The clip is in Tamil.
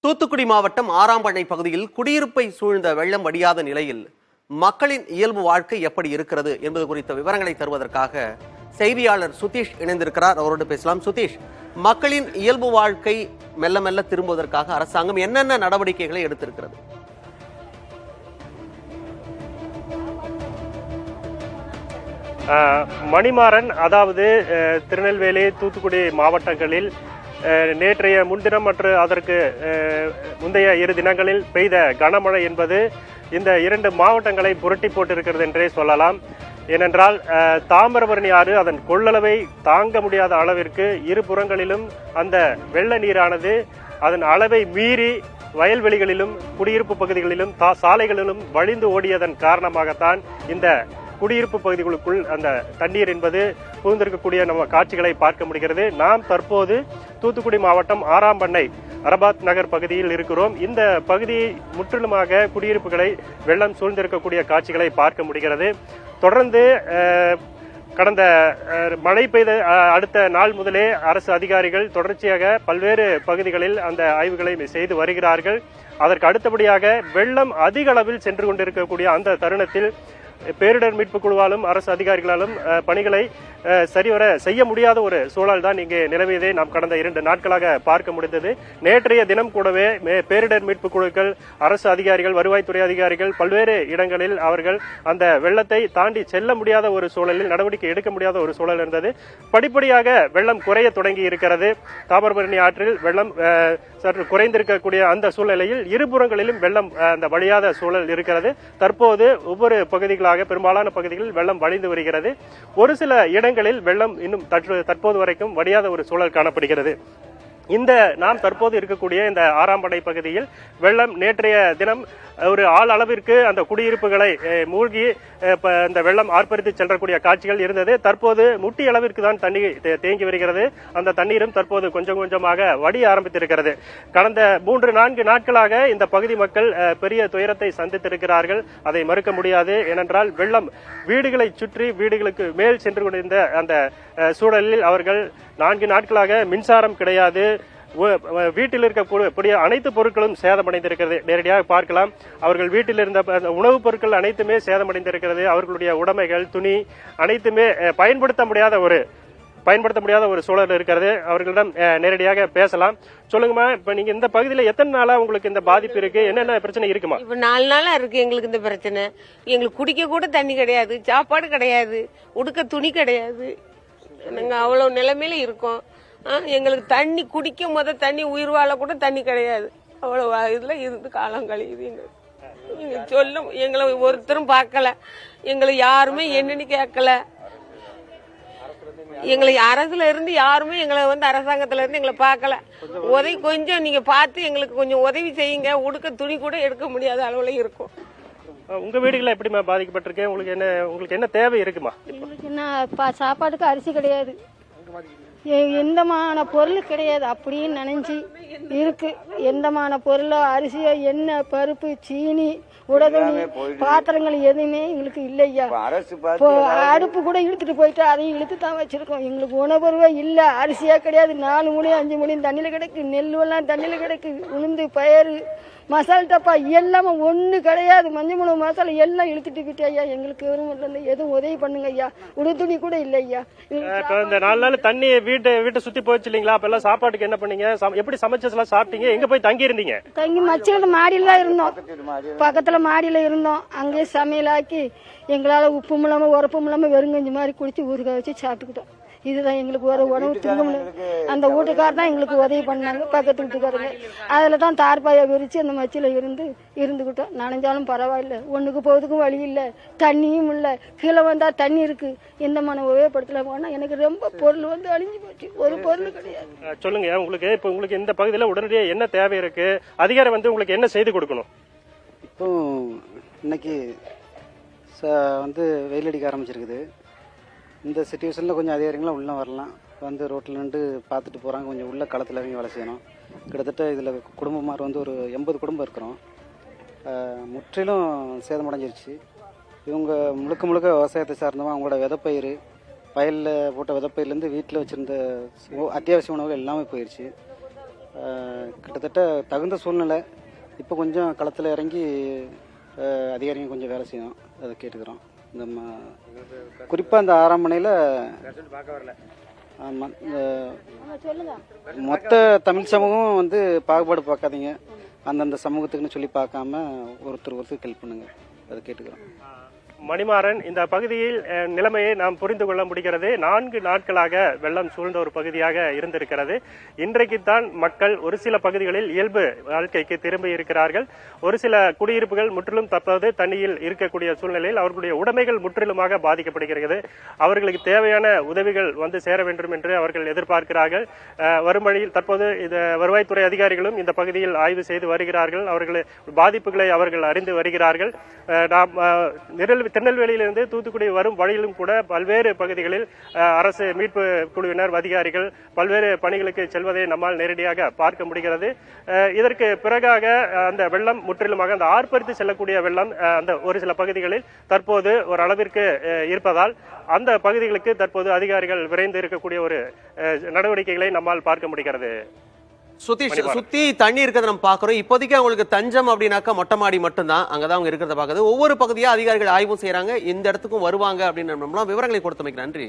தூத்துக்குடி மாவட்டம் ஆறாம்பண்ணை பகுதியில் குடியிருப்பை சூழ்ந்த வெள்ளம் வடியாத நிலையில் மக்களின் இயல்பு வாழ்க்கை எப்படி இருக்கிறது என்பது குறித்த விவரங்களை தருவதற்காக செய்தியாளர் சுதீஷ் இணைந்திருக்கிறார். அவரோடு பேசலாம். சுதீஷ், மக்களின் இயல்பு வாழ்க்கை மெல்ல மெல்ல திரும்புவதற்காக அரசாங்கம் என்னென்ன நடவடிக்கைகளை எடுத்திருக்கிறது? மணிமாறன், அதாவது திருநெல்வேலி, தூத்துக்குடி மாவட்டங்களில் நேற்றைய முன்தினம் மற்றும் அதற்கு முந்தைய 2 தினங்களில் பெய்த கனமழை என்பது இந்த 2 மாவட்டங்களை புரட்டி போட்டிருக்கிறது என்றே சொல்லலாம். ஏனென்றால் தாமிரபரணி ஆறு அதன் கொள்ளளவை தாங்க முடியாத அளவிற்கு இரு புறங்களிலும் அந்த வெள்ள நீரானது அதன் அளவை மீறி வயல்வெளிகளிலும் குடியிருப்பு பகுதிகளிலும் சாலைகளிலும் வழிந்து ஓடியதன் காரணமாகத்தான் இந்த குடியிருப்பு பகுதிகளுக்குள் அந்த தண்ணீர் என்பது புகுந்திருக்கக்கூடிய நம்ம காட்சிகளை பார்க்க முடிகிறது. நாம் தற்போது தூத்துக்குடி மாவட்டம் ஆறாம்பண்ணை அரபாத் நகர் பகுதியில் இருக்கிறோம். இந்த பகுதி முற்றிலுமாக குடியிருப்புகளை வெள்ளம் சூழ்ந்திருக்கக்கூடிய காட்சிகளை பார்க்க முடிகிறது. தொடர்ந்து கடந்த மழை பெய்த அடுத்த நாள் முதலே அரசு அதிகாரிகள் தொடர்ச்சியாக பல்வேறு பகுதிகளில் அந்த ஆய்வுகளை செய்து வருகிறார்கள். அதற்கு அடுத்தபடியாக வெள்ளம் அதிக அளவில் சென்று கொண்டிருக்கக்கூடிய அந்த தருணத்தில் பேரிடர் மீட்பு குழுவாலும் அரசு அதிகாரிகளாலும் பணிகளை சரிவர செய்ய முடியாத ஒரு சூழல் தான் இங்கே நிலவியதை நாம் கடந்த 2 நாட்களாக பார்க்க முடிந்தது. நேற்றைய தினம் கூடவே பேரிடர் மீட்பு குழுக்கள், அரசு அதிகாரிகள், வருவாய்த்துறை அதிகாரிகள் பல்வேறு இடங்களில் அவர்கள் அந்த வெள்ளத்தை தாண்டி செல்ல முடியாத ஒரு சூழலில் நடவடிக்கை எடுக்க முடியாத ஒரு சூழல் இருந்தது. படிப்படியாக வெள்ளம் குறைய தொடங்கி இருக்கிறது. தாமிரபரணி ஆற்றில் வெள்ளம் சற்று குறைந்திருக்கக்கூடிய அந்த சூழ்நிலையில் இருபுறங்களிலும் வெள்ளம் அந்த வழியாத சூழல் இருக்கிறது. தற்போது ஒவ்வொரு பகுதிகளாக பெரும்பாலான பகுதிகளில் வெள்ளம் வழிந்து வருகிறது. ஒரு சில இடங்களில் வெள்ளம் இன்னும் தற்போது வரைக்கும் வடியாத ஒரு சூழல் காணப்படுகிறது. இந்த நாம் தற்போது இருக்கக்கூடிய இந்த ஆறாம்படை பகுதியில் வெள்ளம் நேற்றைய தினம் ஒரு ஆள் அளவிற்கு அந்த குடியிருப்புகளை மூழ்கி இந்த வெள்ளம் ஆர்ப்பரித்து செல்லக்கூடிய காட்சிகள் இருந்தது. தற்போது முட்டி அளவிற்கு தான் தண்ணீர் தேங்கி வருகிறது. அந்த தண்ணீரும் தற்போது கொஞ்சம் கொஞ்சமாக வடிய ஆரம்பித்திருக்கிறது. கடந்த 3-4 நாட்களாக இந்த பகுதி மக்கள் பெரிய துயரத்தை சந்தித்திருக்கிறார்கள். அதை மறுக்க முடியாது. ஏனென்றால் வெள்ளம் வீடுகளை சுற்றி வீடுகளுக்கு மேல் சென்று கொண்டிருந்த அந்த சூழலில் அவர்கள் 4 நாட்களாக மின்சாரம் கிடையாது. வீட்டில் இருக்கக்கூடிய அனைத்து பொருட்களும் சேதமடைந்திருக்கிறது. நேரடியாக பார்க்கலாம். அவர்கள் வீட்டில் இருந்த உணவுப் பொருட்கள் அனைத்துமே சேதமடைந்திருக்கிறது. அவர்களுடைய உடைமைகள், துணி அனைத்துமே பயன்படுத்த முடியாத ஒரு சூழல் இருக்கிறது. அவர்களிடம் நேரடியாக பேசலாம். சொல்லுங்கம்மா, இப்ப நீங்க இந்த பகுதியில எத்தனை நாளா உங்களுக்கு இந்த பாதிப்பு இருக்கு? என்னென்ன பிரச்சனை இருக்குமா? இப்ப 4 நாளா இருக்கு எங்களுக்கு இந்த பிரச்சனை. எங்களுக்கு குடிக்க கூட தண்ணி கிடையாது, சாப்பாடு கிடையாது, உடுக்க துணி கிடையாது. நாங்க அவ்வளவு நிலைமையில இருக்கோம். எங்களுக்கு தண்ணி குடிக்க தண்ணி உயிர் வாழ கூட தண்ணி கிடையாது. அவ்வளவு இதுல இருந்து காலம் கழியுது. எங்களுக்கு சொல்ல எங்களை ஒருத்தரும் பார்க்கல, எங்களை யாருமே என்னன்னு கேட்கல. எங்களை அரசுல இருந்து யாருமே எங்களை அரசாங்கத்துல இருந்து எங்களை பார்க்கல. உதவி கொஞ்சம் நீங்க பார்த்து எங்களுக்கு கொஞ்சம் உதவி செய்யுங்க. உடுக்க துணி கூட எடுக்க முடியாத அளவுல இருக்கும். உங்க வீடுகள் எப்படிமா பாதிக்கப்பட்டிருக்கு? உங்களுக்கு என்ன தேவை இருக்குமா? எங்களுக்கு என்ன சாப்பாட்டுக்கு அரிசி கிடையாது, எந்தமான பொருள் கிடையாது. அப்படின்னு நினைஞ்சு இருக்கு. எந்தமான பொருளோ அரிசியோ எண்ணெய், பருப்பு, சீனி, உடதுணி, பாத்திரங்கள் எதுவுமே எங்களுக்கு இல்லையா. அடுப்பு கூட இழுத்துட்டு போயிட்டு அதையும் இழுத்து தான் வச்சிருக்கோம். எங்களுக்கு உணவுவே இல்ல. அரிசியா கிடையாது. 4 மூணி 5 மூணி தண்ணியில கிடக்கு. நெல்லுவெல்லாம் தண்ணியில கிடக்கு. உளுந்து, பயறு, மசால் டப்பா எல்லாமே ஒண்ணு கிடையாது. மஞ்சள் மிளகு மசாலா எல்லாம் இழுத்துட்டு போயிட்டு ஐயா. எங்களுக்கு எதுவும் உதவி பண்ணுங்க ஐயா. உடுத்துணி கூட இல்ல ஐயா. இந்த 4 நாள் தண்ணி வீட்டை சுத்தி போயிடுச்சு இல்லீங்களா? அப்ப எல்லாம் சாப்பாட்டுக்கு என்ன பண்ணீங்க? எப்படி சமைச்சதெல்லாம் சாப்பிட்டீங்க? எங்க போய் தங்கி இருந்தீங்க? தங்கி மச்சில மாடியில தான் இருந்தோம். பக்கத்துல மாடியில இருந்தோம். அங்கேயே சமையலாக்கி எங்களால உப்பும் இல்லாம உரப்பும் இல்லாம வெறுங்கஞ்சி மாதிரி குடிச்சு ஊறுகாய் வச்சு சாப்பிட்டுக்கிட்டோம். இதுதான் எங்களுக்கு ஒரு உணவு திரும்ப முடியாது. அந்த வீட்டுக்காரர் தான் எங்களுக்கு உதவி பண்ணாங்க, பக்கத்து வீட்டுக்காரங்க. அதுல தான் தார்பாயை விரிச்சு அந்த மச்சில இருந்துகிட்டோம். நனைஞ்சாலும் பரவாயில்ல. ஒண்ணுக்கு போவதுக்கும் வழி இல்ல, தண்ணியும் இல்ல. கீழே வந்தா தண்ணி இருக்கு. எந்த மன உபயோகப்படுத்தல போனா எனக்கு ரொம்ப பொருள் அழிஞ்சு போச்சு. ஒரு பொருள் கிடையாது. சொல்லுங்க, உங்களுக்கு இந்த பகுதியில உடனடியாக என்ன தேவை இருக்கு? அதிகாரி உங்களுக்கு என்ன செய்து கொடுக்கணும்? இப்போ இன்னைக்கு வெயில் அடிக்க ஆரம்பிச்சிருக்குது. இந்த சிச்சுவேஷனில் கொஞ்சம் அதிகாரிகளாம் உள்ளே வரலாம். ரோட்டில் நின்று பார்த்துட்டு போகிறாங்க. கொஞ்சம் உள்ள களத்தில் இறங்கி வேலை செய்யணும். கிட்டத்தட்ட இதில் குடும்பமாக ஒரு 80 குடும்பம் இருக்கிறோம். முற்றிலும் சேதமடைஞ்சிருச்சு. இவங்க முழுக்க விவசாயத்தை சார்ந்தவங்க. அவங்களோட விதைப்பயிர், வயலில் போட்ட விதைப்பயிர்லேருந்து வீட்டில் வச்சுருந்த அத்தியாவசிய உணவுகள் எல்லாமே போயிடுச்சு. கிட்டத்தட்ட தகுந்த சூழ்நிலை. இப்போ கொஞ்சம் களத்தில் இறங்கி அதிகாரிங்க கொஞ்சம் வேலை செய்யணும், அதை கேட்டுக்கிறோம். இந்த குறிப்பாக இந்த 6ஆம் மனையில் ஆமாம், இந்த மொத்த தமிழ் சமூகம் வந்து பாகுபாடு பார்க்காதீங்க, அந்தந்த சமூகத்துக்குன்னு சொல்லி பார்க்காம ஒருத்தருக்கு ஹெல்ப் பண்ணுங்க, அதை கேட்டுக்கிறோம். மணிமாறன், இந்த பகுதியில் நிலைமையை நாம் புரிந்து கொள்ள முடிகிறது. 4 நாட்களாக வெள்ளம் சூழ்ந்த ஒரு பகுதியாக இருந்திருக்கிறது. இன்றைக்குத்தான் மக்கள் ஒரு சில பகுதிகளில் இயல்பு வாழ்க்கைக்கு திரும்பி இருக்கிறார்கள். ஒரு சில குடியிருப்புகள் முற்றிலும் தற்போது தண்ணியில் இருக்கக்கூடிய சூழ்நிலையில் அவர்களுடைய உடைமைகள் முற்றிலுமாக பாதிக்கப்படுகிறது. அவர்களுக்கு தேவையான உதவிகள் வந்து சேர வேண்டும் என்று அவர்கள் எதிர்பார்க்கிறார்கள். வரும் வழியில் தற்போது இந்த வருவாய்த்துறை அதிகாரிகளும் இந்த பகுதியில் ஆய்வு செய்து வருகிறார்கள். அவர்கள் பாதிப்புகளை அவர்கள் அறிந்து வருகிறார்கள். நாம் திருநெல்வேலியிலிருந்து தூத்துக்குடி வரும் வழியிலும் கூட பல்வேறு பகுதிகளில் அரசு மீட்பு குழுவினர் அதிகாரிகள் பல்வேறு பணிகளுக்கு செல்வதை நம்மால் நேரடியாக பார்க்க முடிகிறது. இதற்கு பிறகாக அந்த வெள்ளம் முற்றிலுமாக அந்த ஆர்ப்பரித்து செல்லக்கூடிய வெள்ளம் அந்த ஒரு சில பகுதிகளில் தற்போது ஒரு அளவிற்கு இருப்பதால் அந்த பகுதிகளுக்கு தற்போது அதிகாரிகள் விரைந்து இருக்கக்கூடிய ஒரு நடவடிக்கைகளை நம்மால் பார்க்க முடிகிறது. சுதீஷ், சுத்தி தண்ணி இருக்கிறத நம்ம பாக்குறோம். இப்போதைக்கு அவங்களுக்கு தஞ்சம் அப்படின்னாக்கா மொட்டை மாடி மட்டும்தான், அங்கதான் அவங்க இருக்கிறத பாக்குது. ஒவ்வொரு பகுதியா அதிகாரிகள் ஆய்வு செய்யறாங்க, இந்த இடத்துக்கும் வருவாங்க அப்படின்னு விவரங்களை கொடுத்தமைக்கு நன்றி.